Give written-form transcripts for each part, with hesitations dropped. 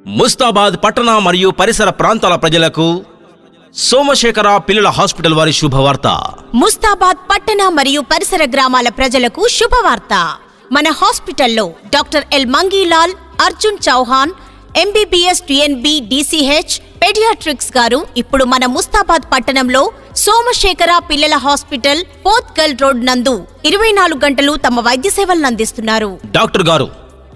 ముస్తాబాద్ పట్టణ మరియు పరిసర ప్రాంతాల ప్రజలకు సోమశేఖర పిల్లల హాస్పిటల్ వారి శుభవార్త. ముస్తాబాద్ పట్టణ మరియు పరిసర గ్రామాల ప్రజలకు శుభవార్త. మన హాస్పిటల్లో doctor L Mangilal, Arjun Chauhan, MBBS DNB DCH paediatrics గారు ఇప్పుడు మన ముస్తాబాద్ పట్టణంలో సోమశేఖర పిల్లల హాస్పిటల్, పోత్గల్ రోడ్ నందు 24 గంటలు తమ వైద్య సేవలను అందిస్తున్నారు. డాక్టర్ గారు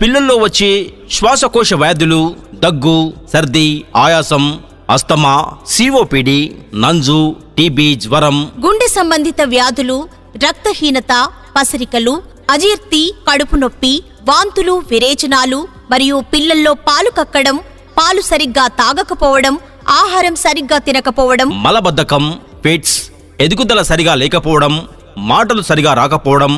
పిల్లల్లో వచ్చే శ్వాసకోశ వ్యాధులు, దగ్గు, సర్ది, ఆయాసం, అస్తమా, COPD, నంజు, TB, జ్వరం, గుండె సంబంధిత వ్యాధులు, రక్తహీనత, పసరికలు, అజీర్తి, కడుపు నొప్పి, వాంతులు, విరేచనాలు మరియు పిల్లల్లో పాలు కక్కడం, పాలు సరిగ్గా తాగకపోవడం, ఆహారం సరిగ్గా తినకపోవడం, మలబద్ధకం, ఫిట్స్, ఎదుగుదల సరిగా లేకపోవడం, మాటలు సరిగా రాకపోవడం,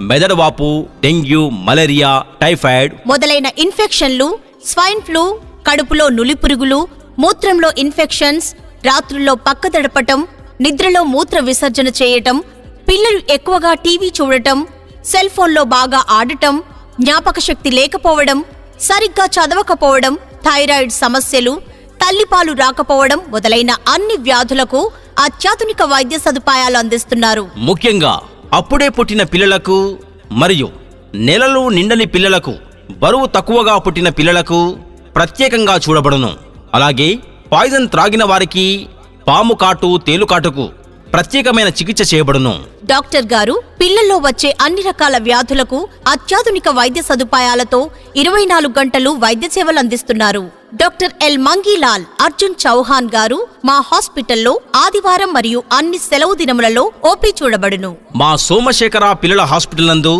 మెదడువాపు, డెంగ్యూ, మలేరియా, టైఫాయిడ్ మొదలైన ఇన్ఫెక్షన్లు, స్వైన్ ఫ్లూ, కడుపులో నులిపురుగులు, మూత్రంలో ఇన్ఫెక్షన్స్, రాత్రుల్లో పక్కదడపటం, నిద్రలో మూత్ర విసర్జన చేయటం, పిల్లలు ఎక్కువగా టీవీ చూడటం, సెల్ ఫోన్లో బాగా ఆడటం, జ్ఞాపక శక్తి లేకపోవడం, సరిగ్గా చదవకపోవడం, థైరాయిడ్ సమస్యలు, తల్లిపాలు రాకపోవడం మొదలైన అన్ని వ్యాధులకు అత్యాధునిక వైద్య సదుపాయాలు అందిస్తున్నారు. ముఖ్యంగా అప్పుడే పుట్టిన పిల్లలకు మరియు నెలలు నిండని పిల్లలకు, బరువు తక్కువగా పుట్టిన పిల్లలకు ప్రత్యేకంగా చూడబడును. అలాగే పాయిజన్ త్రాగిన వారికి పాము కాటు, తేలుకాటుకు ప్రత్యేకమైన చికిత్స చేయబడును. డాక్టర్ గారు పిల్లల్లో వచ్చే అన్ని రకాల వ్యాధులకు అత్యాధునిక వైద్య సదుపాయాలతో 24 గంటలు వైద్య సేవలు అందిస్తున్నారు. డాక్టర్ ఎల్ మంగీలాల్, అర్జున్ చౌహాన్ గారు మా హాస్పిటల్లో ఆదివారం మరియు అన్ని సెలవు దినములలో ఓపీ చూడబడును. మా సోమశేఖర పిల్లల హాస్పిటల్ నందు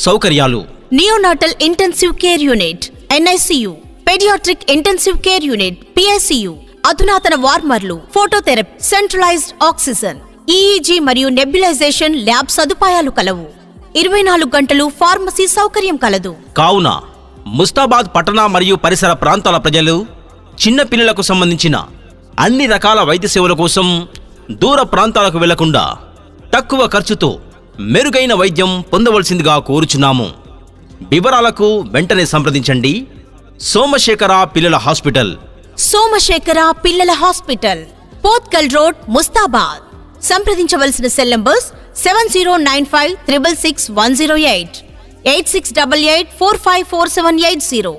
సౌకర్యాలు: neonatal intensive care unit NICU, paediatric intensive care unit PICU, అధునాతన వార్మర్లు, ఫోటోథెరపీ, సెంట్రలైజ్డ్ ఆక్సిజన్, EEG మరియు నెబ్యులైజేషన్ ల్యాబ్ సదుపాయాలు కలవు. 24 గంటలు ఫార్మసీ సౌకర్యం కలదు. కావున ముస్తాబాద్ పట్టణ మరియు పరిసర ప్రాంతాల ప్రజలు చిన్న పిల్లలకు సంబంధించిన అన్ని రకాల వైద్య సేవల కోసం దూర ప్రాంతాలకు వెళ్లకుండా తక్కువ ఖర్చుతో మెరుగైన వైద్యం పొందవలసిందిగా కోరుచున్నాము. వివరాలకు వెంటనే సంప్రదించండి. సోమశేఖర పిల్లల హాస్పిటల్, సోమశేఖర పిల్లల హాస్పిటల్, పోత్గల్ రోడ్, ముస్తాబాద్. సంప్రదించవలసిన సెల్ నంబర్స్ 7095666108, 8688454780.